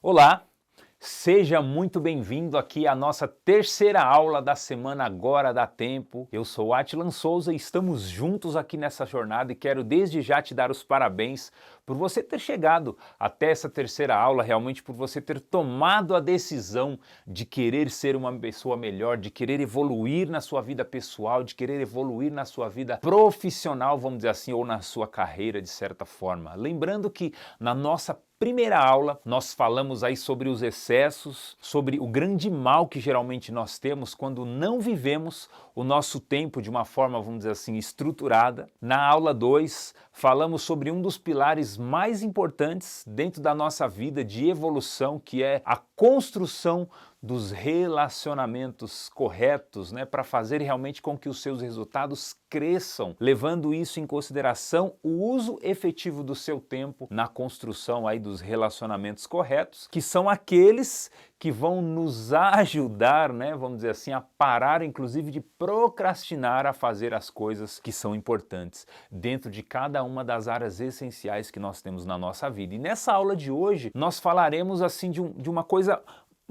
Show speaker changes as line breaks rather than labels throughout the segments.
Olá, seja muito bem-vindo aqui à nossa terceira aula da semana Agora Dá Tempo. Eu sou Atilan Souza e estamos juntos aqui nessa jornada e quero desde já te dar os parabéns por você ter chegado até essa terceira aula, realmente por você ter tomado a decisão de querer ser uma pessoa melhor, de querer evoluir na sua vida pessoal, de querer evoluir na sua vida profissional, vamos dizer assim, ou na sua carreira de certa forma. Lembrando que na nossa primeira aula, nós falamos aí sobre os excessos, sobre o grande mal que geralmente nós temos quando não vivemos o nosso tempo de uma forma, vamos dizer assim, estruturada. Na aula 2, falamos sobre um dos pilares mais importantes dentro da nossa vida de evolução, que é a construção dos relacionamentos corretos, né, para fazer realmente com que os seus resultados cresçam, levando isso em consideração o uso efetivo do seu tempo na construção aí dos relacionamentos corretos, que são aqueles que vão nos ajudar, né, vamos dizer assim, a parar inclusive de procrastinar a fazer as coisas que são importantes dentro de cada uma das áreas essenciais que nós temos na nossa vida. E nessa aula de hoje nós falaremos assim de uma coisa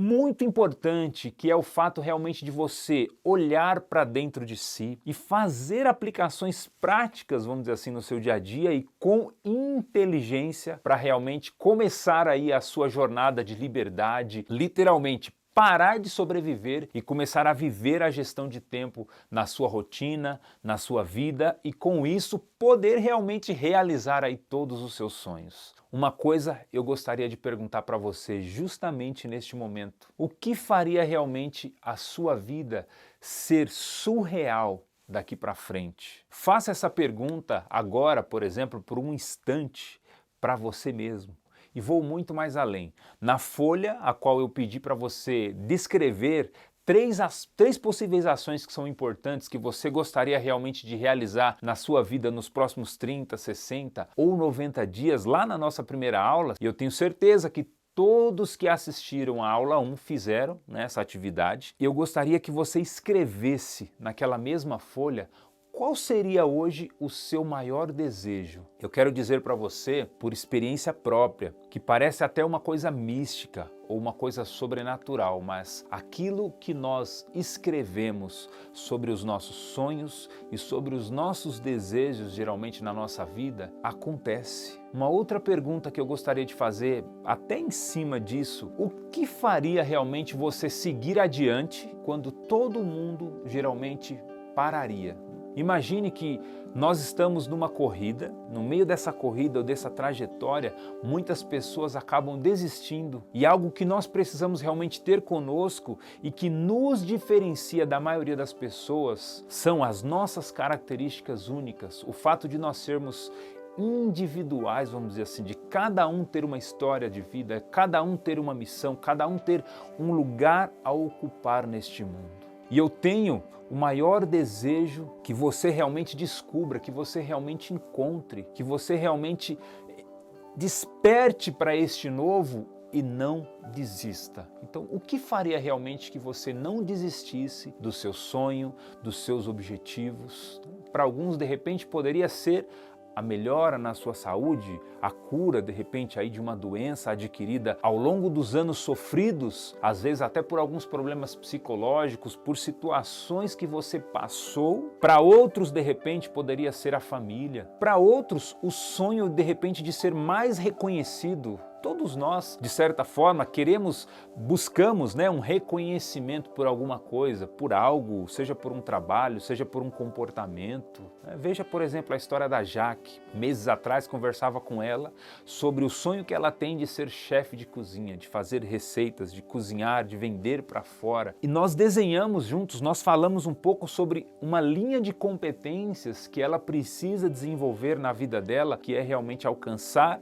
muito importante, que é o fato realmente de você olhar para dentro de si e fazer aplicações práticas, vamos dizer assim, no seu dia a dia e com inteligência para realmente começar aí a sua jornada de liberdade, literalmente parar de sobreviver e começar a viver a gestão de tempo na sua rotina, na sua vida e com isso poder realmente realizar aí todos os seus sonhos. Uma coisa eu gostaria de perguntar para você justamente neste momento. O que faria realmente a sua vida ser surreal daqui para frente? Faça essa pergunta agora, por exemplo, por um instante para você mesmo. E vou muito mais além. Na folha a qual eu pedi para você descrever três possíveis ações que são importantes, que você gostaria realmente de realizar na sua vida nos próximos 30, 60 ou 90 dias, lá na nossa primeira aula, e eu tenho certeza que todos que assistiram a aula 1 fizeram, né, essa atividade. Eu gostaria que você escrevesse naquela mesma folha qual seria hoje o seu maior desejo. Eu quero dizer para você, por experiência própria, que parece até uma coisa mística ou uma coisa sobrenatural, mas aquilo que nós escrevemos sobre os nossos sonhos e sobre os nossos desejos, geralmente na nossa vida, acontece. Uma outra pergunta que eu gostaria de fazer, até em cima disso, o que faria realmente você seguir adiante quando todo mundo geralmente pararia? Imagine que nós estamos numa corrida, no meio dessa corrida ou dessa trajetória, muitas pessoas acabam desistindo e algo que nós precisamos realmente ter conosco e que nos diferencia da maioria das pessoas são as nossas características únicas, o fato de nós sermos individuais, vamos dizer assim, de cada um ter uma história de vida, cada um ter uma missão, cada um ter um lugar a ocupar neste mundo. E eu tenho o maior desejo que você realmente descubra, que você realmente encontre, que você realmente desperte para este novo e não desista. Então, o que faria realmente que você não desistisse do seu sonho, dos seus objetivos? Para alguns, de repente, poderia ser a melhora na sua saúde, a cura de repente aí de uma doença adquirida ao longo dos anos sofridos, às vezes até por alguns problemas psicológicos, por situações que você passou. Para outros de repente poderia ser a família, para outros o sonho de repente de ser mais reconhecido. Todos nós, de certa forma, buscamos, né, um reconhecimento por alguma coisa, por algo, seja por um trabalho, seja por um comportamento. Veja, por exemplo, a história da Jaque. Meses atrás conversava com ela sobre o sonho que ela tem de ser chefe de cozinha, de fazer receitas, de cozinhar, de vender para fora. E nós desenhamos juntos, nós falamos um pouco sobre uma linha de competências que ela precisa desenvolver na vida dela, que é realmente alcançar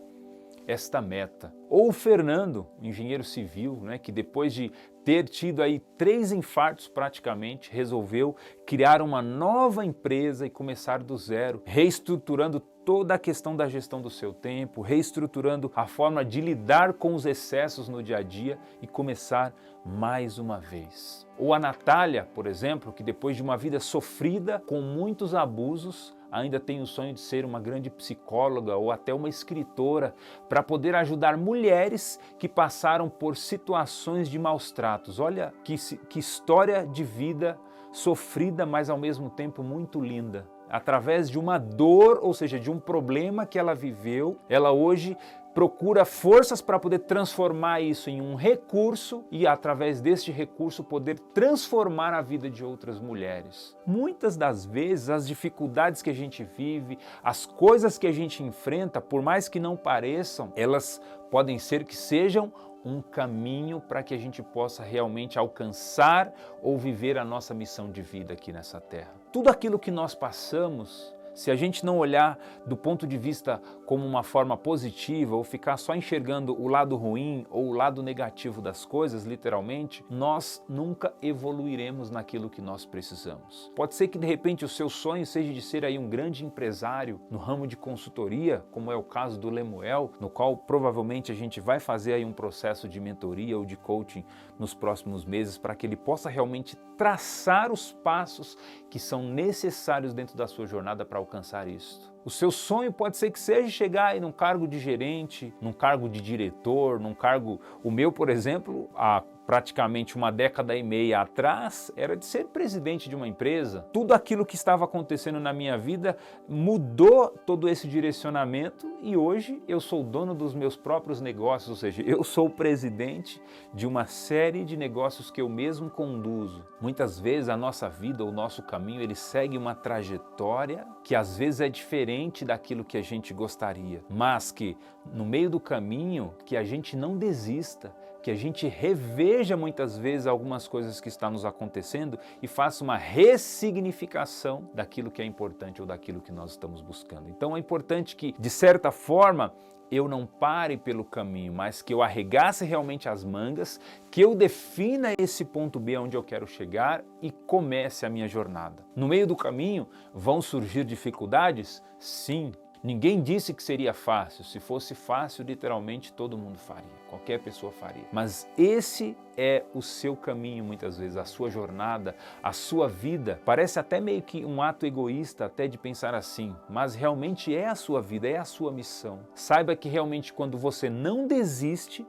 esta meta. Ou o Fernando, engenheiro civil, né, que depois de ter tido aí 3 infartos praticamente, resolveu criar uma nova empresa e começar do zero, reestruturando toda a questão da gestão do seu tempo, reestruturando a forma de lidar com os excessos no dia a dia e começar mais uma vez. Ou a Natália, por exemplo, que depois de uma vida sofrida com muitos abusos, ainda tem o sonho de ser uma grande psicóloga ou até uma escritora para poder ajudar mulheres que passaram por situações de maus tratos. Olha que história de vida sofrida, mas ao mesmo tempo muito linda. Através de uma dor, ou seja, de um problema que ela viveu, ela hoje procura forças para poder transformar isso em um recurso e, através deste recurso, poder transformar a vida de outras mulheres. Muitas das vezes, as dificuldades que a gente vive, as coisas que a gente enfrenta, por mais que não pareçam, elas podem ser que sejam um caminho para que a gente possa realmente alcançar ou viver a nossa missão de vida aqui nessa terra. Tudo aquilo que nós passamos, se a gente não olhar do ponto de vista como uma forma positiva ou ficar só enxergando o lado ruim ou o lado negativo das coisas, literalmente, nós nunca evoluiremos naquilo que nós precisamos. Pode ser que de repente o seu sonho seja de ser aí um grande empresário no ramo de consultoria, como é o caso do Lemuel, no qual provavelmente a gente vai fazer aí um processo de mentoria ou de coaching nos próximos meses para que ele possa realmente traçar os passos que são necessários dentro da sua jornada para alcançar isso. O seu sonho pode ser que seja chegar aí num cargo de gerente, num cargo de diretor, num cargo... O meu, por exemplo, há praticamente uma década e meia atrás, era de ser presidente de uma empresa. Tudo aquilo que estava acontecendo na minha vida mudou todo esse direcionamento e hoje eu sou dono dos meus próprios negócios, ou seja, eu sou o presidente de uma série de negócios que eu mesmo conduzo. Muitas vezes a nossa vida, o nosso caminho, ele segue uma trajetória que às vezes é diferente daquilo que a gente gostaria, mas que no meio do caminho, que a gente não desista, que a gente reveja muitas vezes algumas coisas que estão nos acontecendo e faça uma ressignificação daquilo que é importante ou daquilo que nós estamos buscando. Então é importante que, de certa forma, eu não pare pelo caminho, mas que eu arregace realmente as mangas, que eu defina esse ponto B onde eu quero chegar e comece a minha jornada. No meio do caminho vão surgir dificuldades? Sim. Ninguém disse que seria fácil. Se fosse fácil, literalmente todo mundo faria. Qualquer pessoa faria. Mas esse é o seu caminho muitas vezes, a sua jornada, a sua vida. Parece até meio que um ato egoísta até de pensar assim, mas realmente é a sua vida, é a sua missão. Saiba que realmente quando você não desiste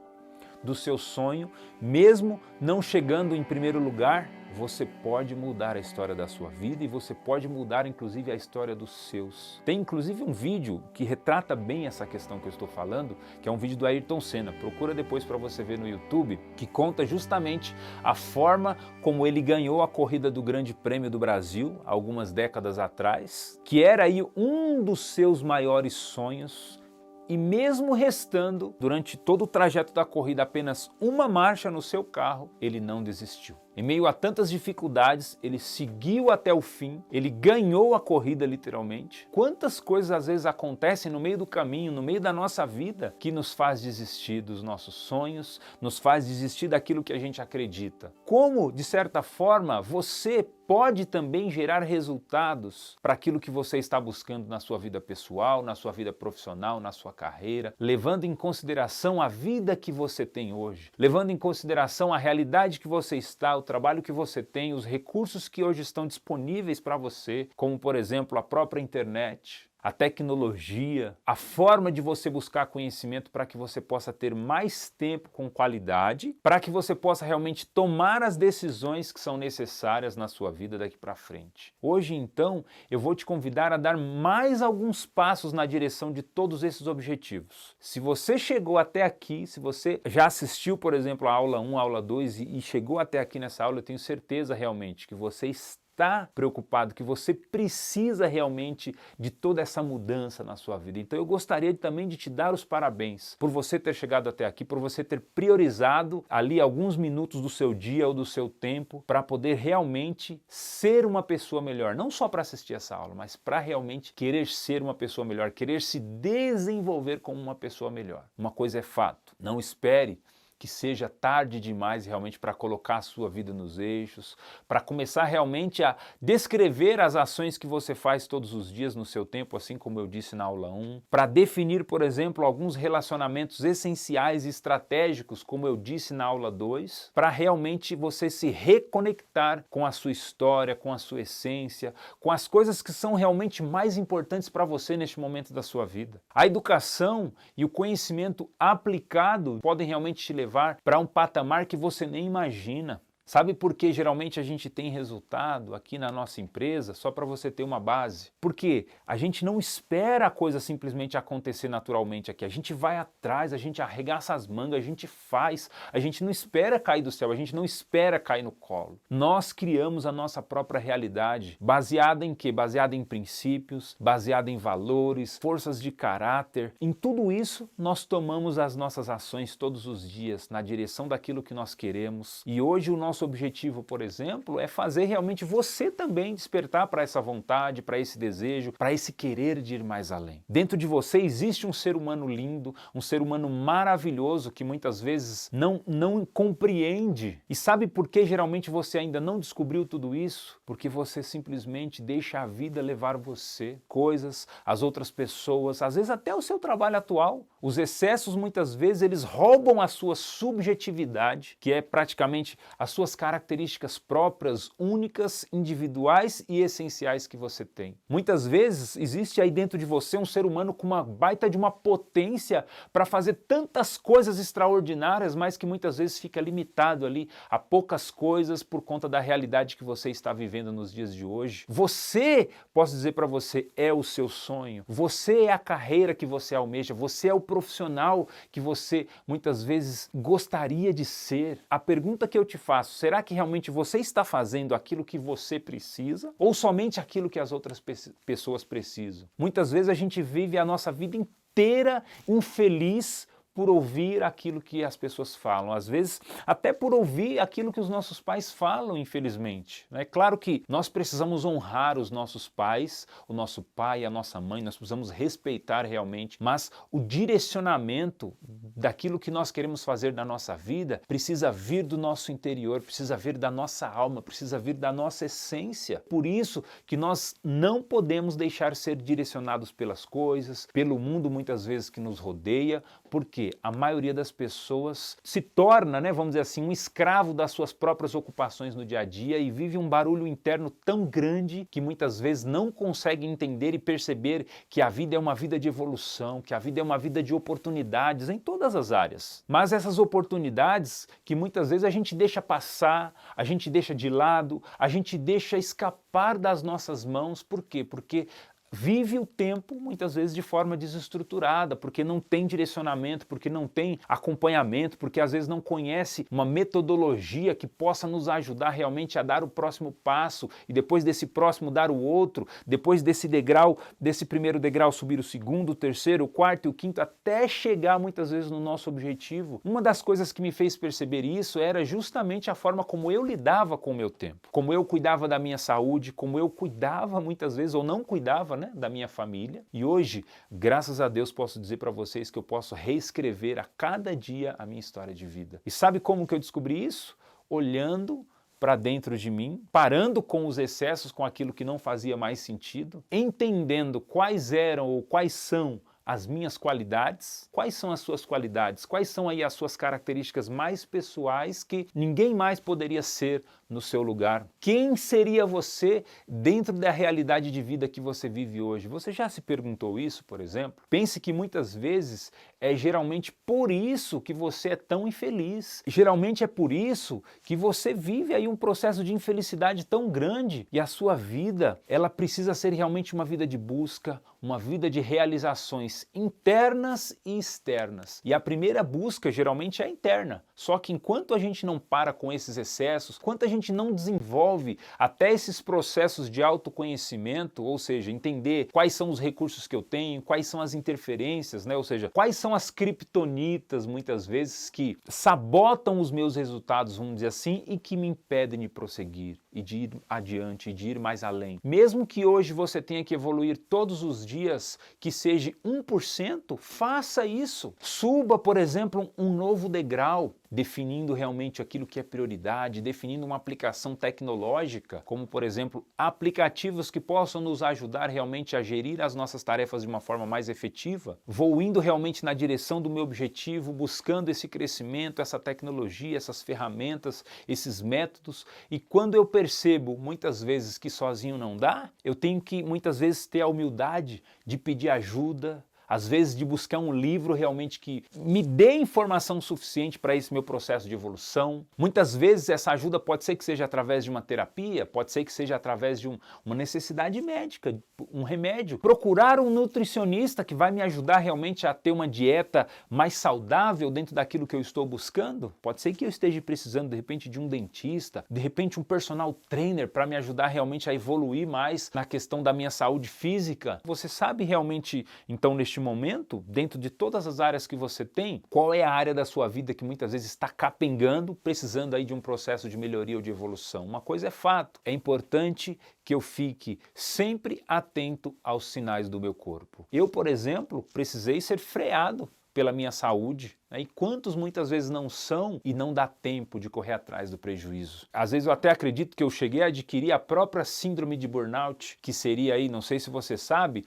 do seu sonho, mesmo não chegando em primeiro lugar, você pode mudar a história da sua vida e você pode mudar inclusive a história dos seus. Tem inclusive um vídeo que retrata bem essa questão que eu estou falando, que é um vídeo do Ayrton Senna. Procura depois para você ver no YouTube, que conta justamente a forma como ele ganhou a corrida do Grande Prêmio do Brasil, algumas décadas atrás, que era aí um dos seus maiores sonhos. E mesmo restando, durante todo o trajeto da corrida, apenas uma marcha no seu carro, ele não desistiu. Em meio a tantas dificuldades, ele seguiu até o fim, ele ganhou a corrida literalmente. Quantas coisas às vezes acontecem no meio do caminho, no meio da nossa vida, que nos faz desistir dos nossos sonhos, nos faz desistir daquilo que a gente acredita. Como, de certa forma, você pode também gerar resultados para aquilo que você está buscando na sua vida pessoal, na sua vida profissional, na sua carreira, levando em consideração a vida que você tem hoje, levando em consideração a realidade que você está, o trabalho que você tem, os recursos que hoje estão disponíveis para você, como por exemplo a própria internet, a tecnologia, a forma de você buscar conhecimento para que você possa ter mais tempo com qualidade, para que você possa realmente tomar as decisões que são necessárias na sua vida daqui para frente. Hoje, então, eu vou te convidar a dar mais alguns passos na direção de todos esses objetivos. Se você chegou até aqui, se você já assistiu, por exemplo, a aula 1, a aula 2 e chegou até aqui nessa aula, eu tenho certeza realmente que você está preocupado, que você precisa realmente de toda essa mudança na sua vida. Então eu gostaria também de te dar os parabéns por você ter chegado até aqui, por você ter priorizado ali alguns minutos do seu dia ou do seu tempo para poder realmente ser uma pessoa melhor. Não só para assistir essa aula, mas para realmente querer ser uma pessoa melhor, querer se desenvolver como uma pessoa melhor. Uma coisa é fato, não espere que seja tarde demais realmente para colocar a sua vida nos eixos, para começar realmente a descrever as ações que você faz todos os dias no seu tempo, assim como eu disse na aula 1, para definir, por exemplo, alguns relacionamentos essenciais e estratégicos, como eu disse na aula 2, para realmente você se reconectar com a sua história, com a sua essência, com as coisas que são realmente mais importantes para você neste momento da sua vida. A educação e o conhecimento aplicado podem realmente te levar para um patamar que você nem imagina. Sabe por que geralmente a gente tem resultado aqui na nossa empresa? Só para você ter uma base. Porque a gente não espera a coisa simplesmente acontecer naturalmente aqui. A gente vai atrás, a gente arregaça as mangas, a gente faz. A gente não espera cair do céu, a gente não espera cair no colo. Nós criamos a nossa própria realidade. Baseada em quê? Baseada em princípios, baseada em valores, forças de caráter. Em tudo isso, nós tomamos as nossas ações todos os dias na direção daquilo que nós queremos. E hoje o nosso objetivo, por exemplo, é fazer realmente você também despertar para essa vontade, para esse desejo, para esse querer de ir mais além. Dentro de você existe um ser humano lindo, um ser humano maravilhoso que muitas vezes não compreende. E sabe por que geralmente você ainda não descobriu tudo isso? Porque você simplesmente deixa a vida levar você, coisas, as outras pessoas, às vezes até o seu trabalho atual. Os excessos muitas vezes eles roubam a sua subjetividade, que é praticamente a sua características próprias, únicas, individuais e essenciais que você tem. Muitas vezes existe aí dentro de você um ser humano com uma baita de uma potência para fazer tantas coisas extraordinárias, mas que muitas vezes fica limitado ali a poucas coisas por conta da realidade que você está vivendo nos dias de hoje. Você, posso dizer para você, é o seu sonho. Você é a carreira que você almeja, você é o profissional que você muitas vezes gostaria de ser. A pergunta que eu te faço, será que realmente você está fazendo aquilo que você precisa ou somente aquilo que as outras pessoas precisam? Muitas vezes a gente vive a nossa vida inteira infeliz por ouvir aquilo que as pessoas falam, às vezes até por ouvir aquilo que os nossos pais falam, infelizmente. É claro que nós precisamos honrar os nossos pais, o nosso pai, a nossa mãe, nós precisamos respeitar realmente, mas o direcionamento daquilo que nós queremos fazer na nossa vida precisa vir do nosso interior, precisa vir da nossa alma, precisa vir da nossa essência. Por isso que nós não podemos deixar ser direcionados pelas coisas, pelo mundo muitas vezes que nos rodeia, porque a maioria das pessoas se torna, vamos dizer assim, um escravo das suas próprias ocupações no dia a dia e vive um barulho interno tão grande que muitas vezes não consegue entender e perceber que a vida é uma vida de evolução, que a vida é uma vida de oportunidades em todas as áreas. Mas essas oportunidades que muitas vezes a gente deixa passar, a gente deixa de lado, a gente deixa escapar das nossas mãos. Por quê? Porque vive o tempo muitas vezes de forma desestruturada, porque não tem direcionamento, porque não tem acompanhamento, porque às vezes não conhece uma metodologia que possa nos ajudar realmente a dar o próximo passo e depois desse próximo dar o outro, depois desse degrau, desse primeiro degrau subir o segundo, o terceiro, o quarto e o quinto, até chegar muitas vezes no nosso objetivo. Uma das coisas que me fez perceber isso era justamente a forma como eu lidava com o meu tempo, como eu cuidava da minha saúde, como eu cuidava muitas vezes ou não cuidava da minha família. E hoje, graças a Deus, posso dizer para vocês que eu posso reescrever a cada dia a minha história de vida. E sabe como que eu descobri isso? Olhando para dentro de mim, parando com os excessos, com aquilo que não fazia mais sentido, entendendo quais eram ou quais são as minhas qualidades. Quais são as suas qualidades? Quais são aí as suas características mais pessoais que ninguém mais poderia ser no seu lugar? Quem seria você dentro da realidade de vida que você vive hoje? Você já se perguntou isso, por exemplo? Pense que muitas vezes é geralmente por isso que você é tão infeliz. Geralmente é por isso que você vive aí um processo de infelicidade tão grande e a sua vida, ela precisa ser realmente uma vida de busca, uma vida de realizações internas e externas. E a primeira busca geralmente é interna. Só que enquanto a gente não para com esses excessos, enquanto a gente não desenvolve até esses processos de autoconhecimento, ou seja, entender quais são os recursos que eu tenho, quais são as interferências, ou seja, quais são as criptonitas muitas vezes que sabotam os meus resultados, vamos dizer assim, e que me impedem de prosseguir. e de ir adiante, e de ir mais além. Mesmo que hoje você tenha que evoluir todos os dias, que seja 1%, faça isso. Suba, por exemplo, um novo degrau, definindo realmente aquilo que é prioridade, definindo uma aplicação tecnológica, como por exemplo, aplicativos que possam nos ajudar realmente a gerir as nossas tarefas de uma forma mais efetiva. Vou indo realmente na direção do meu objetivo, buscando esse crescimento, essa tecnologia, essas ferramentas, esses métodos, e quando eu percebo muitas vezes que sozinho não dá, eu tenho que muitas vezes ter a humildade de pedir ajuda, às vezes de buscar um livro realmente que me dê informação suficiente para esse meu processo de evolução. Muitas vezes essa ajuda pode ser que seja através de uma terapia, pode ser que seja através de uma necessidade médica, um remédio. Procurar um nutricionista que vai me ajudar realmente a ter uma dieta mais saudável dentro daquilo que eu estou buscando. Pode ser que eu esteja precisando de repente de um dentista, de repente um personal trainer para me ajudar realmente a evoluir mais na questão da minha saúde física. Você sabe realmente, então, neste momento, dentro de todas as áreas que você tem, qual é a área da sua vida que muitas vezes está capengando, precisando aí de um processo de melhoria ou de evolução? Uma coisa é fato, é importante que eu fique sempre atento aos sinais do meu corpo. Eu, por exemplo, precisei ser freado pela minha saúde, né? E quantos muitas vezes não são e não dá tempo de correr atrás do prejuízo. Às vezes eu até acredito que eu cheguei a adquirir a própria síndrome de burnout, que seria aí, não sei se você sabe,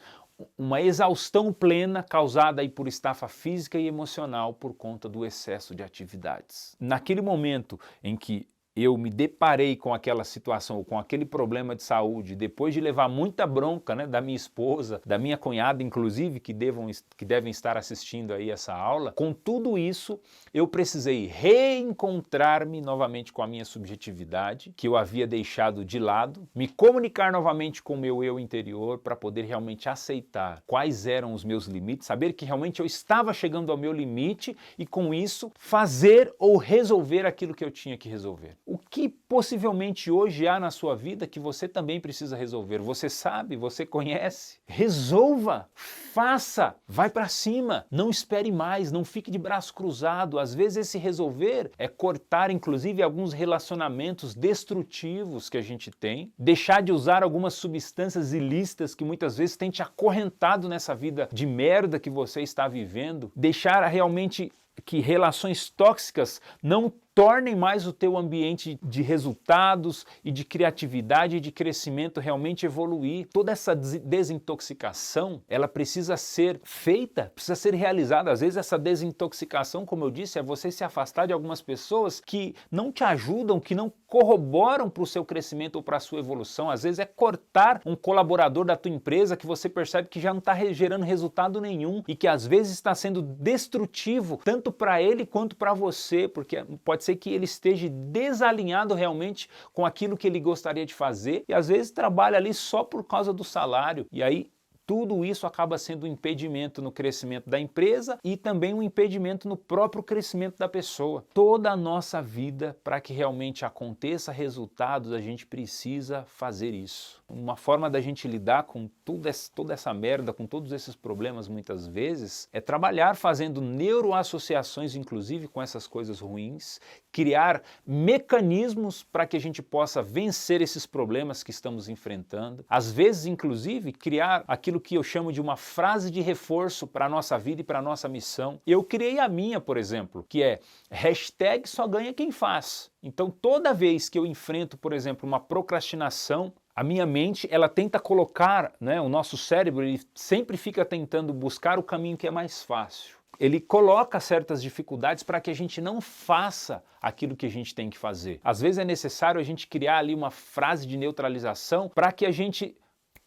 uma exaustão plena causada aí por estafa física e emocional por conta do excesso de atividades. Naquele momento em que eu me deparei com aquela situação, ou com aquele problema de saúde, depois de levar muita bronca, né, da minha esposa, da minha cunhada, inclusive, que devem estar assistindo aí essa aula, com tudo isso, eu precisei reencontrar-me novamente com a minha subjetividade, que eu havia deixado de lado, me comunicar novamente com o meu eu interior para poder realmente aceitar quais eram os meus limites, saber que realmente eu estava chegando ao meu limite e, com isso, fazer ou resolver aquilo que eu tinha que resolver. O que possivelmente hoje há na sua vida que você também precisa resolver? Você sabe, você conhece? Resolva, faça, vai para cima, não espere mais, não fique de braço cruzado. Às vezes esse resolver é cortar inclusive alguns relacionamentos destrutivos que a gente tem, deixar de usar algumas substâncias ilícitas que muitas vezes têm te acorrentado nessa vida de merda que você está vivendo, deixar realmente que relações tóxicas não tornem mais o teu ambiente de resultados e de criatividade e de crescimento realmente evoluir. Toda essa desintoxicação, ela precisa ser feita, precisa ser realizada. Às vezes essa desintoxicação, como eu disse, é você se afastar de algumas pessoas que não te ajudam, que não corroboram para o seu crescimento ou para a sua evolução. Às vezes é cortar um colaborador da tua empresa que você percebe que já não está gerando resultado nenhum e que às vezes está sendo destrutivo tanto para ele quanto para você, porque pode ser que ele esteja desalinhado realmente com aquilo que ele gostaria de fazer e às vezes trabalha ali só por causa do salário. E aí tudo isso acaba sendo um impedimento no crescimento da empresa e também um impedimento no próprio crescimento da pessoa. Toda a nossa vida, para que realmente aconteça resultados, a gente precisa fazer isso. Uma forma da gente lidar com toda essa merda, com todos esses problemas muitas vezes, é trabalhar fazendo neuroassociações, inclusive com essas coisas ruins, criar mecanismos para que a gente possa vencer esses problemas que estamos enfrentando. Às vezes, inclusive, criar aquilo que eu chamo de uma frase de reforço para a nossa vida e para a nossa missão. Eu criei a minha, por exemplo, que é hashtag só ganha quem faz. Então, toda vez que eu enfrento, por exemplo, uma procrastinação, a minha mente, ela tenta colocar, né, o nosso cérebro, ele sempre fica tentando buscar o caminho que é mais fácil. Ele coloca certas dificuldades para que a gente não faça aquilo que a gente tem que fazer. Às vezes é necessário a gente criar ali uma frase de neutralização para que a gente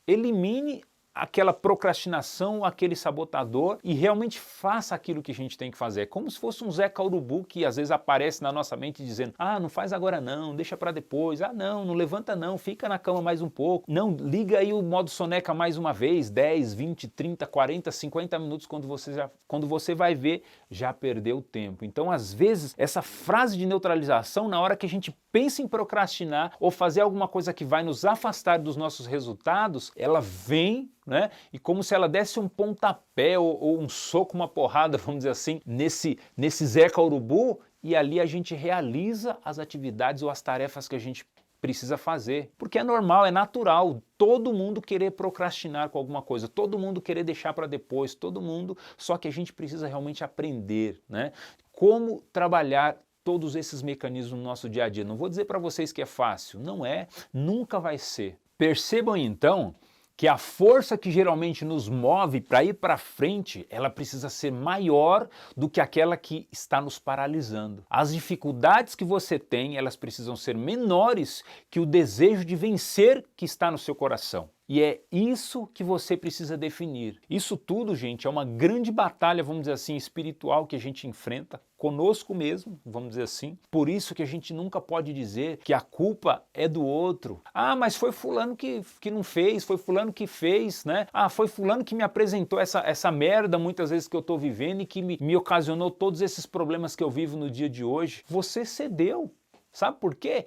elimine aquela procrastinação, aquele sabotador e realmente faça aquilo que a gente tem que fazer. É como se fosse um Zeca Urubu que às vezes aparece na nossa mente dizendo: ah, não faz agora não, deixa para depois, ah não, não levanta não, fica na cama mais um pouco, não, liga aí o modo soneca mais uma vez, 10, 20, 30, 40, 50 minutos quando você vai ver, já perdeu tempo. Então às vezes essa frase de neutralização, na hora que a gente pensa em procrastinar ou fazer alguma coisa que vai nos afastar dos nossos resultados, ela vem, né? E como se ela desse um pontapé ou um soco, uma porrada, vamos dizer assim, nesse Zeca Urubu, e ali a gente realiza as atividades ou as tarefas que a gente precisa fazer, porque é normal, é natural todo mundo querer procrastinar com alguma coisa, todo mundo querer deixar para depois, todo mundo, só que a gente precisa realmente aprender, né? Como trabalhar todos esses mecanismos no nosso dia a dia. Não vou dizer para vocês que é fácil, não é, nunca vai ser. Percebam então que a força que geralmente nos move para ir para frente, ela precisa ser maior do que aquela que está nos paralisando. As dificuldades que você tem, elas precisam ser menores que o desejo de vencer que está no seu coração. E é isso que você precisa definir. Isso tudo, gente, é uma grande batalha, vamos dizer assim, espiritual que a gente enfrenta conosco mesmo, vamos dizer assim. Por isso que a gente nunca pode dizer que a culpa é do outro. Ah, mas foi fulano que não fez, foi fulano que fez, né? Ah, foi fulano que me apresentou essa merda muitas vezes que eu tô vivendo e que me ocasionou todos esses problemas que eu vivo no dia de hoje. Você cedeu. Sabe por quê?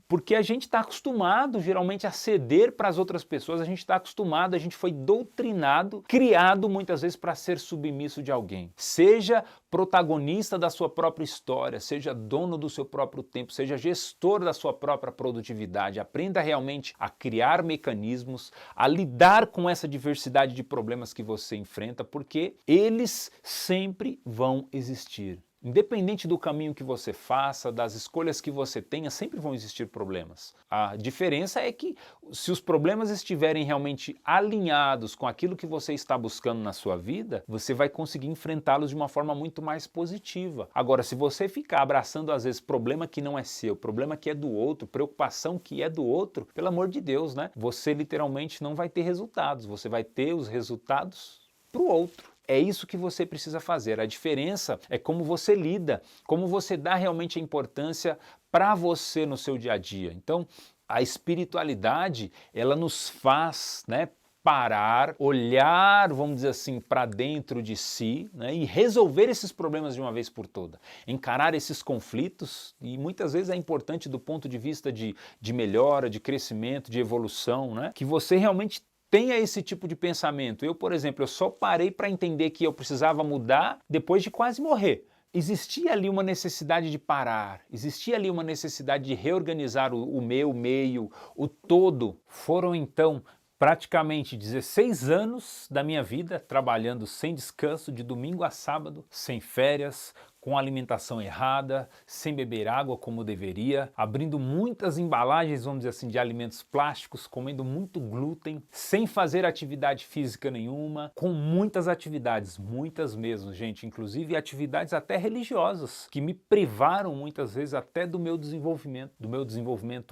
Porque a gente está acostumado geralmente a ceder para as outras pessoas, a gente está acostumado, a gente foi doutrinado, criado muitas vezes para ser submisso de alguém. Seja protagonista da sua própria história, seja dono do seu próprio tempo, seja gestor da sua própria produtividade, aprenda realmente a criar mecanismos, a lidar com essa diversidade de problemas que você enfrenta, porque eles sempre vão existir. Independente do caminho que você faça, das escolhas que você tenha, sempre vão existir problemas. A diferença é que se os problemas estiverem realmente alinhados com aquilo que você está buscando na sua vida, você vai conseguir enfrentá-los de uma forma muito mais positiva. Agora, se você ficar abraçando às vezes problema que não é seu, problema que é do outro, preocupação que é do outro, pelo amor de Deus, né? Você literalmente não vai ter resultados, você vai ter os resultados para o outro. É isso que você precisa fazer. A diferença é como você lida, como você dá realmente a importância para você no seu dia a dia. Então, a espiritualidade, ela nos faz, né, parar, olhar, vamos dizer assim, para dentro de si, né, e resolver esses problemas de uma vez por toda. Encarar esses conflitos, e muitas vezes é importante do ponto de vista de melhora, de crescimento, de evolução, né, que você realmente tenha esse tipo de pensamento. Eu, por exemplo, eu só parei para entender que eu precisava mudar depois de quase morrer. Existia ali uma necessidade de parar, existia ali uma necessidade de reorganizar o meu meio, o todo. Foram então praticamente 16 anos da minha vida trabalhando sem descanso, de domingo a sábado, sem férias, com alimentação errada, sem beber água como deveria, abrindo muitas embalagens, vamos dizer assim, de alimentos plásticos, comendo muito glúten, sem fazer atividade física nenhuma, com muitas atividades, muitas mesmo, gente, inclusive atividades até religiosas, que me privaram muitas vezes até do meu desenvolvimento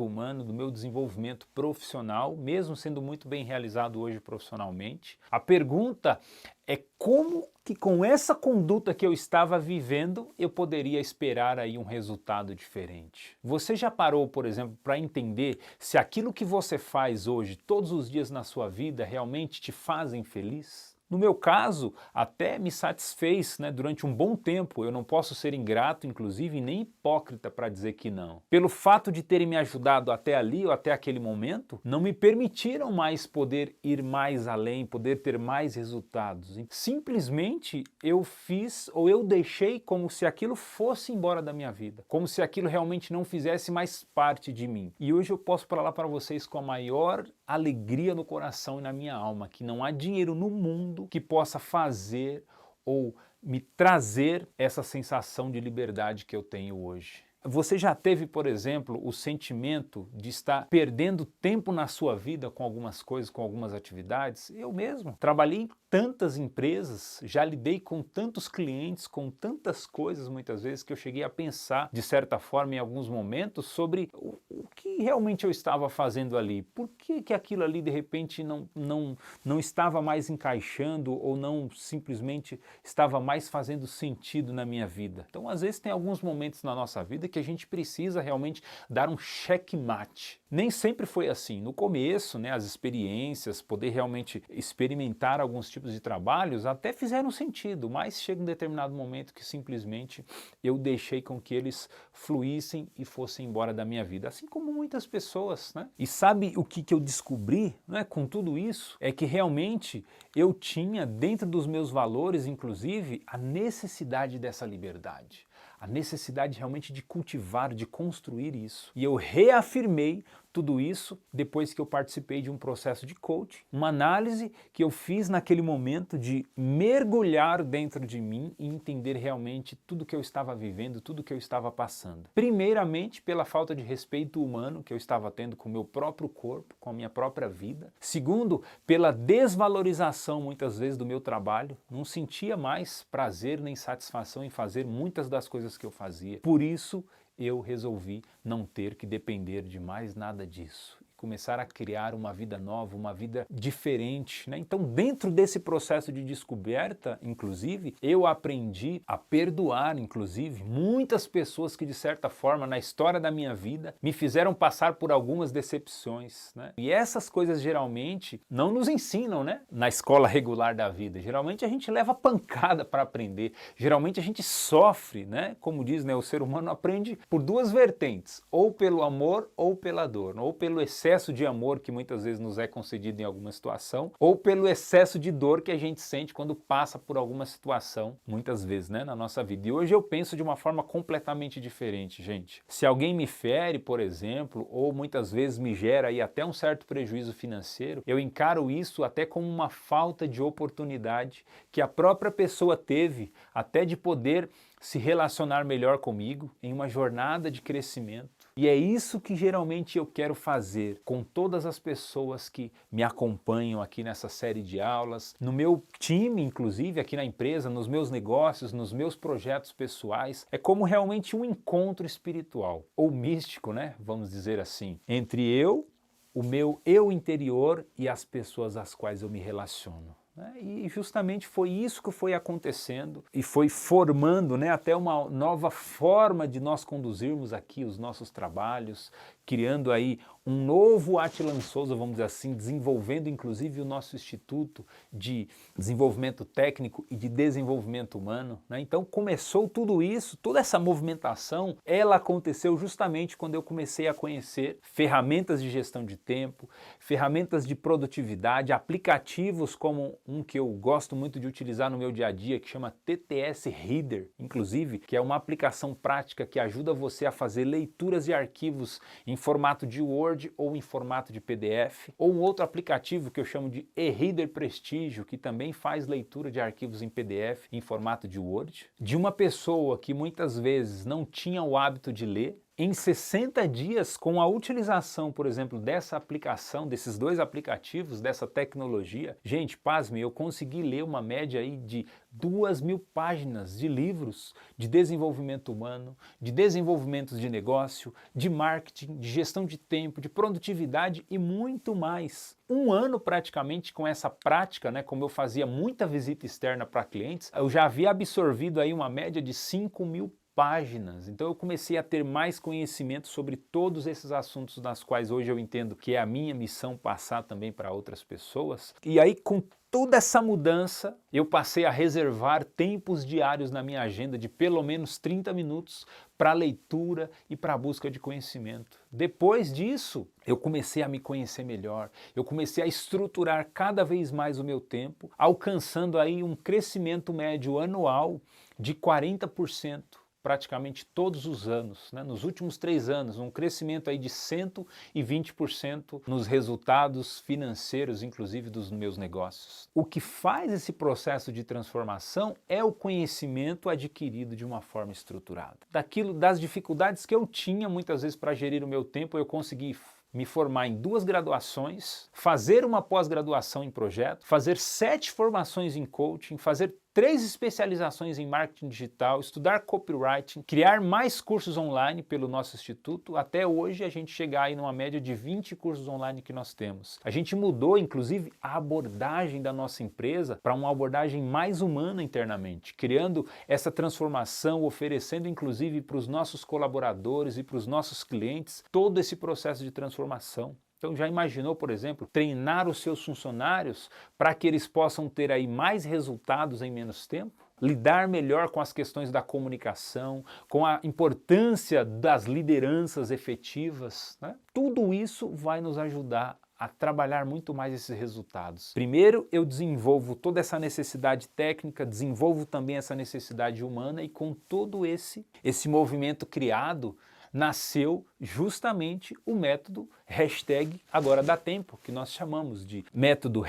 humano, do meu desenvolvimento profissional, mesmo sendo muito bem realizado hoje profissionalmente. A pergunta é como que com essa conduta que eu estava vivendo, eu poderia esperar aí um resultado diferente. Você já parou, por exemplo, para entender se aquilo que você faz hoje, todos os dias na sua vida, realmente te fazem feliz? No meu caso, até me satisfez, né, durante um bom tempo. Eu não posso ser ingrato, inclusive, nem hipócrita para dizer que não. Pelo fato de terem me ajudado até ali ou até aquele momento, não me permitiram mais poder ir mais além, poder ter mais resultados. Simplesmente eu fiz ou eu deixei como se aquilo fosse embora da minha vida, como se aquilo realmente não fizesse mais parte de mim. E hoje eu posso falar para vocês com a maior alegria no coração e na minha alma, que não há dinheiro no mundo que possa fazer ou me trazer essa sensação de liberdade que eu tenho hoje. Você já teve, por exemplo, o sentimento de estar perdendo tempo na sua vida com algumas coisas, com algumas atividades? Eu mesmo trabalhei em tantas empresas, já lidei com tantos clientes, com tantas coisas muitas vezes, que eu cheguei a pensar, de certa forma, em alguns momentos, sobre o que realmente eu estava fazendo ali. Por que aquilo ali, de repente, não estava mais encaixando ou não simplesmente estava mais fazendo sentido na minha vida? Então, às vezes, tem alguns momentos na nossa vida que a gente precisa realmente dar um checkmate. Nem sempre foi assim. No começo, né, as experiências, poder realmente experimentar alguns tipos de trabalhos até fizeram sentido, mas chega um determinado momento que simplesmente eu deixei com que eles fluíssem e fossem embora da minha vida, assim como muitas pessoas, né? E sabe o que eu descobri, né, com tudo isso? É que realmente eu tinha dentro dos meus valores, inclusive, a necessidade dessa liberdade. A necessidade realmente de cultivar, de construir isso. E eu reafirmei Tudo isso depois que eu participei de um processo de coaching, uma análise que eu fiz naquele momento de mergulhar dentro de mim e entender realmente tudo que eu estava vivendo, tudo que eu estava passando. Primeiramente, pela falta de respeito humano que eu estava tendo com o meu próprio corpo, com a minha própria vida. Segundo, pela desvalorização muitas vezes do meu trabalho. Não sentia mais prazer nem satisfação em fazer muitas das coisas que eu fazia. Por isso, eu resolvi não ter que depender de mais nada disso. Começar a criar uma vida nova, uma vida diferente, né? Então, dentro desse processo de descoberta, inclusive, eu aprendi a perdoar, inclusive, muitas pessoas que, de certa forma, na história da minha vida, me fizeram passar por algumas decepções, né? E essas coisas, geralmente, não nos ensinam, né? Na escola regular da vida. Geralmente, a gente leva pancada para aprender. Geralmente, a gente sofre, né? Como diz, né? O ser humano aprende por duas vertentes, ou pelo amor ou pela dor, ou pelo excesso de amor que muitas vezes nos é concedido em alguma situação, ou pelo excesso de dor que a gente sente quando passa por alguma situação, muitas vezes, né, na nossa vida. E hoje eu penso de uma forma completamente diferente, gente. Se alguém me fere, por exemplo, ou muitas vezes me gera aí até um certo prejuízo financeiro, eu encaro isso até como uma falta de oportunidade que a própria pessoa teve até de poder se relacionar melhor comigo em uma jornada de crescimento. E é isso que geralmente eu quero fazer com todas as pessoas que me acompanham aqui nessa série de aulas, no meu time, inclusive, aqui na empresa, nos meus negócios, nos meus projetos pessoais. É como realmente um encontro espiritual, ou místico, né? Vamos dizer assim, entre eu, o meu eu interior e as pessoas às quais eu me relaciono. E justamente foi isso que foi acontecendo e foi formando, né, até uma nova forma de nós conduzirmos aqui os nossos trabalhos, criando aí um novo Attilan Souza, vamos dizer assim, desenvolvendo inclusive o nosso Instituto de Desenvolvimento Técnico e de Desenvolvimento Humano, né? Então começou tudo isso, toda essa movimentação, ela aconteceu justamente quando eu comecei a conhecer ferramentas de gestão de tempo, ferramentas de produtividade, aplicativos como um que eu gosto muito de utilizar no meu dia a dia, que chama TTS Reader, inclusive, que é uma aplicação prática que ajuda você a fazer leituras de arquivos em formato de Word ou em formato de PDF, ou um outro aplicativo que eu chamo de eReader Prestígio, que também faz leitura de arquivos em PDF em formato de Word, de uma pessoa que muitas vezes não tinha o hábito de ler. Em 60 dias, com a utilização, por exemplo, dessa aplicação, desses dois aplicativos, dessa tecnologia, gente, pasme, eu consegui ler uma média aí de 2.000 páginas de livros de desenvolvimento humano, de desenvolvimento de negócio, de marketing, de gestão de tempo, de produtividade e muito mais. Um ano praticamente com essa prática, né, como eu fazia muita visita externa para clientes, eu já havia absorvido aí uma média de 5.000 páginas. Então eu comecei a ter mais conhecimento sobre todos esses assuntos das quais hoje eu entendo que é a minha missão passar também para outras pessoas. E aí, com toda essa mudança, eu passei a reservar tempos diários na minha agenda de pelo menos 30 minutos para leitura e para busca de conhecimento. Depois disso, eu comecei a me conhecer melhor, eu comecei a estruturar cada vez mais o meu tempo, alcançando aí um crescimento médio anual de 40%. Praticamente todos os anos, né? Nos últimos 3 anos, um crescimento aí de 120% nos resultados financeiros, inclusive dos meus negócios. O que faz esse processo de transformação é o conhecimento adquirido de uma forma estruturada. Das dificuldades que eu tinha muitas vezes para gerir o meu tempo, eu consegui me formar em 2 graduações, fazer uma pós-graduação em projeto, fazer 7 formações em coaching, fazer 3 especializações em marketing digital, estudar copywriting, criar mais cursos online pelo nosso instituto, até hoje a gente chegar aí numa média de 20 cursos online que nós temos. A gente mudou, inclusive, a abordagem da nossa empresa para uma abordagem mais humana internamente, criando essa transformação, oferecendo inclusive para os nossos colaboradores e para os nossos clientes todo esse processo de transformação. Então já imaginou, por exemplo, treinar os seus funcionários para que eles possam ter aí mais resultados em menos tempo? Lidar melhor com as questões da comunicação, com a importância das lideranças efetivas, né? Tudo isso vai nos ajudar a trabalhar muito mais esses resultados. Primeiro, eu desenvolvo toda essa necessidade técnica, desenvolvo também essa necessidade humana e com todo esse movimento criado, nasceu justamente o método #AgoraDaTempo, que nós chamamos de método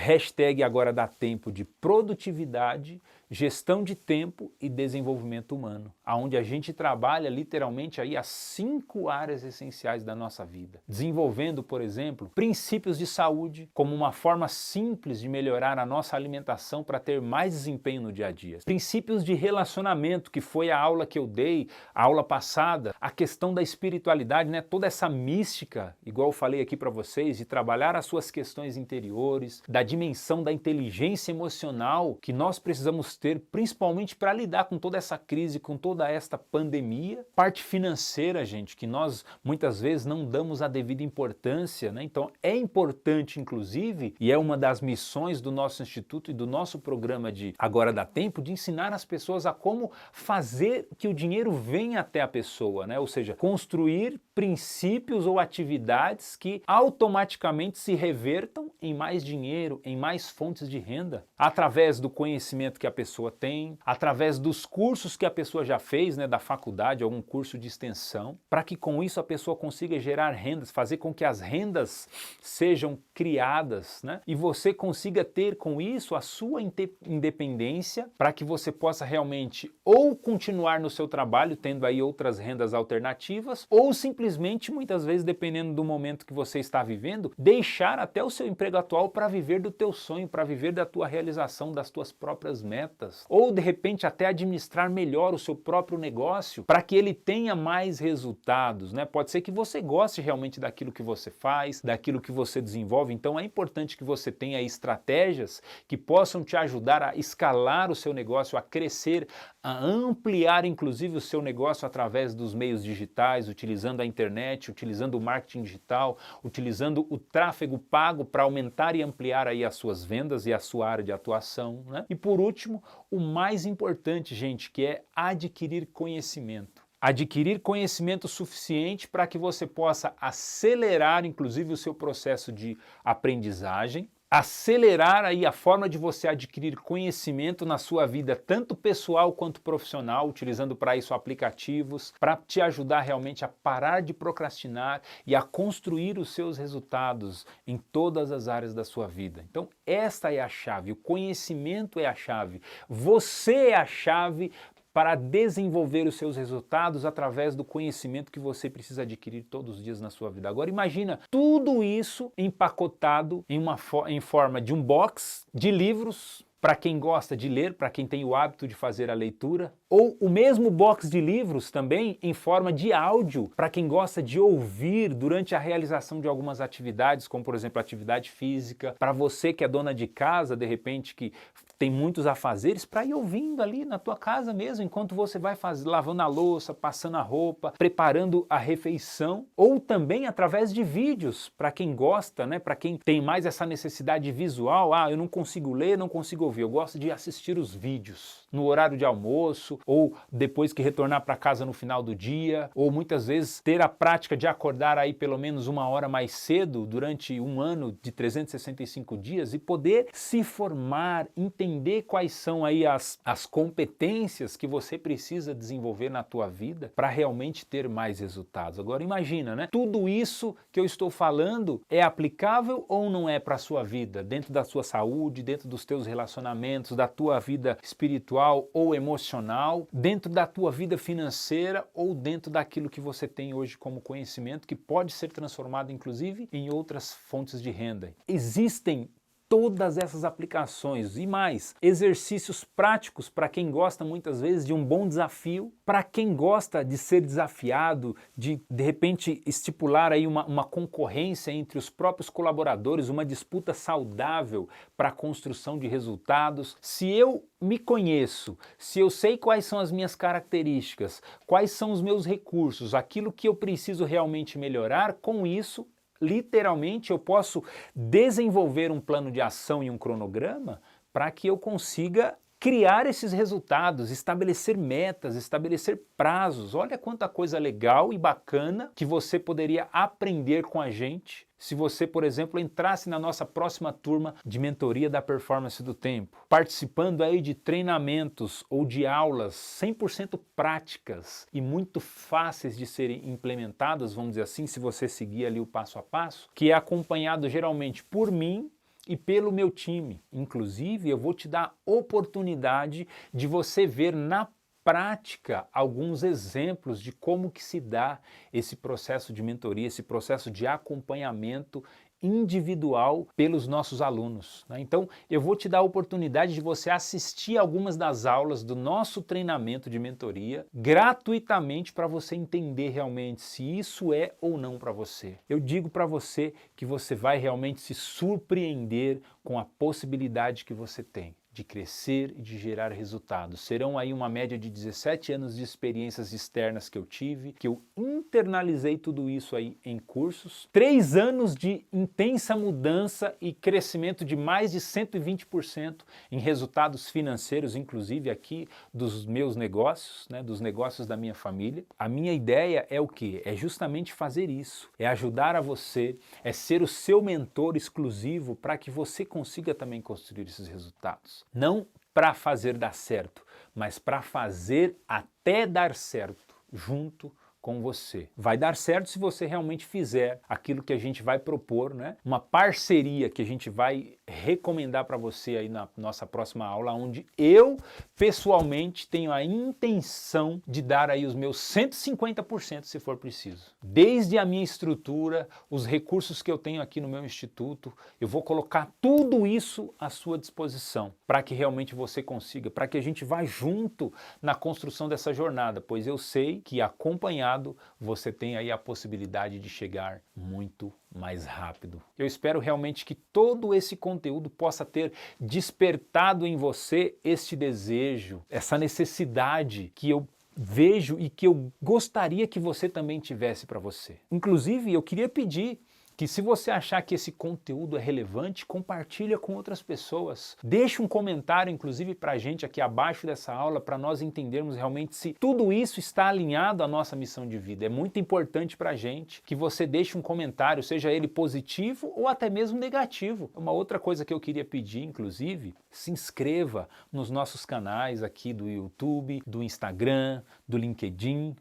#AgoraDaTempo de produtividade, gestão de tempo e desenvolvimento humano, onde a gente trabalha literalmente aí as 5 áreas essenciais da nossa vida, desenvolvendo, por exemplo, princípios de saúde como uma forma simples de melhorar a nossa alimentação para ter mais desempenho no dia a dia, princípios de relacionamento, que foi a aula que eu dei, a aula passada, a questão da espiritualidade, né? Toda essa mística, igual eu falei aqui para vocês, de trabalhar as suas questões interiores, da dimensão da inteligência emocional que nós precisamos ter, principalmente para lidar com toda essa crise, com toda esta pandemia. Parte financeira, gente, que nós muitas vezes não damos a devida importância, né? Então é importante, inclusive, e é uma das missões do nosso instituto e do nosso programa de Agora Dá Tempo, de ensinar as pessoas a como fazer que o dinheiro venha até a pessoa, né? Ou seja, construir princípios ou atividades que automaticamente se revertam em mais dinheiro, em mais fontes de renda, através do conhecimento que a pessoa tem, através dos cursos que a pessoa já fez, né, da faculdade, algum curso de extensão, para que com isso a pessoa consiga gerar rendas, fazer com que as rendas sejam criadas, né, e você consiga ter com isso a sua independência, para que você possa realmente ou continuar no seu trabalho, tendo aí outras rendas alternativas, ou simplesmente, muitas vezes, dependendo do momento que você está vivendo, deixar até o seu emprego atual para viver do teu sonho, para viver da tua realização, das tuas próprias metas, ou de repente até administrar melhor o seu próprio negócio para que ele tenha mais resultados, né? Pode ser que você goste realmente daquilo que você faz, daquilo que você desenvolve, então é importante que você tenha estratégias que possam te ajudar a escalar o seu negócio, a crescer, a ampliar inclusive o seu negócio através dos meios digitais, utilizando a internet, utilizando o marketing digital, utilizando o tráfego pago para aumentar e ampliar aí as suas vendas e a sua área de atuação, né? E por último, o mais importante, gente, que é adquirir conhecimento. Adquirir conhecimento suficiente para que você possa acelerar inclusive o seu processo de aprendizagem, acelerar aí a forma de você adquirir conhecimento na sua vida, tanto pessoal quanto profissional, utilizando para isso aplicativos, para te ajudar realmente a parar de procrastinar e a construir os seus resultados em todas as áreas da sua vida. Então, esta é a chave, o conhecimento é a chave, você é a chave para desenvolver os seus resultados através do conhecimento que você precisa adquirir todos os dias na sua vida. Agora imagina tudo isso empacotado em forma de um box de livros, para quem gosta de ler, para quem tem o hábito de fazer a leitura, ou o mesmo box de livros também em forma de áudio, para quem gosta de ouvir durante a realização de algumas atividades, como por exemplo atividade física, para você que é dona de casa, de repente que tem muitos afazeres, para ir ouvindo ali na tua casa mesmo, enquanto você vai lavando a louça, passando a roupa, preparando a refeição, ou também através de vídeos, para quem gosta, né, para quem tem mais essa necessidade visual, eu não consigo ler, não consigo ouvir, eu gosto de assistir os vídeos no horário de almoço, ou depois que retornar para casa no final do dia, ou muitas vezes ter a prática de acordar aí pelo menos 1 hora mais cedo durante um ano de 365 dias e poder se formar, entender quais são aí as competências que você precisa desenvolver na tua vida para realmente ter mais resultados. Agora imagina, né? Tudo isso que eu estou falando é aplicável ou não é para a sua vida, dentro da sua saúde, dentro dos teus relacionamentos, da tua vida espiritual ou emocional, dentro da tua vida financeira ou dentro daquilo que você tem hoje como conhecimento que pode ser transformado inclusive em outras fontes de renda. Existem todas essas aplicações e mais, exercícios práticos para quem gosta muitas vezes de um bom desafio, para quem gosta de ser desafiado, de repente estipular aí uma concorrência entre os próprios colaboradores, uma disputa saudável para a construção de resultados. Se eu me conheço, se eu sei quais são as minhas características, quais são os meus recursos, aquilo que eu preciso realmente melhorar, com isso literalmente eu posso desenvolver um plano de ação e um cronograma para que eu consiga criar esses resultados, estabelecer metas, estabelecer prazos. Olha quanta coisa legal e bacana que você poderia aprender com a gente se você, por exemplo, entrasse na nossa próxima turma de mentoria da performance do tempo, participando aí de treinamentos ou de aulas 100% práticas e muito fáceis de serem implementadas, vamos dizer assim, se você seguir ali o passo a passo, que é acompanhado geralmente por mim e pelo meu time. Inclusive, eu vou te dar oportunidade de você ver na prática alguns exemplos de como que se dá esse processo de mentoria, esse processo de acompanhamento individual pelos nossos alunos, né? Então, eu vou te dar a oportunidade de você assistir algumas das aulas do nosso treinamento de mentoria gratuitamente para você entender realmente se isso é ou não para você. Eu digo para você que você vai realmente se surpreender com a possibilidade que você tem de crescer e de gerar resultados. Serão aí uma média de 17 anos de experiências externas que eu tive, que eu internalizei tudo isso aí em cursos, 3 anos de intensa mudança e crescimento de mais de 120% em resultados financeiros, inclusive aqui dos meus negócios, né, dos negócios da minha família. A minha ideia é o quê? É justamente fazer isso, é ajudar a você, é ser o seu mentor exclusivo para que você consiga também construir esses resultados. Não para fazer dar certo, mas para fazer até dar certo junto com você. Vai dar certo se você realmente fizer aquilo que a gente vai propor, né? Uma parceria que a gente vai recomendar para você aí na nossa próxima aula, onde eu pessoalmente tenho a intenção de dar aí os meus 150% se for preciso. Desde a minha estrutura, os recursos que eu tenho aqui no meu instituto, eu vou colocar tudo isso à sua disposição para que realmente você consiga, para que a gente vá junto na construção dessa jornada, pois eu sei que acompanhado você tem aí a possibilidade de chegar muito mais rápido. Eu espero realmente que todo esse conteúdo possa ter despertado em você este desejo, essa necessidade que eu vejo e que eu gostaria que você também tivesse para você. Inclusive, eu queria pedir que se você achar que esse conteúdo é relevante, compartilha com outras pessoas. Deixe um comentário, inclusive, para a gente aqui abaixo dessa aula, para nós entendermos realmente se tudo isso está alinhado à nossa missão de vida. É muito importante para a gente que você deixe um comentário, seja ele positivo ou até mesmo negativo. Uma outra coisa que eu queria pedir, inclusive, se inscreva nos nossos canais aqui do YouTube, do Instagram, do LinkedIn,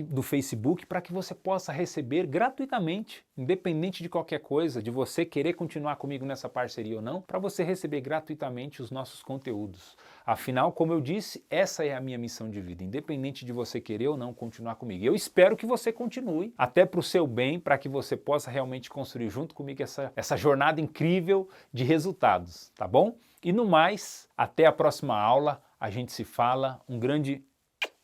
do Facebook, para que você possa receber gratuitamente, independente de qualquer coisa, de você querer continuar comigo nessa parceria ou não, para você receber gratuitamente os nossos conteúdos. Afinal, como eu disse, essa é a minha missão de vida, independente de você querer ou não continuar comigo. Eu espero que você continue, até para o seu bem, para que você possa realmente construir junto comigo essa jornada incrível de resultados, tá bom? E no mais, até a próxima aula, a gente se fala, um grande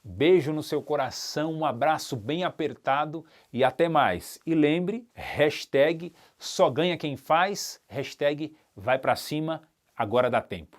beijo no seu coração, um abraço bem apertado e até mais. E lembre, hashtag só ganha quem faz, hashtag vai pra cima, agora dá tempo.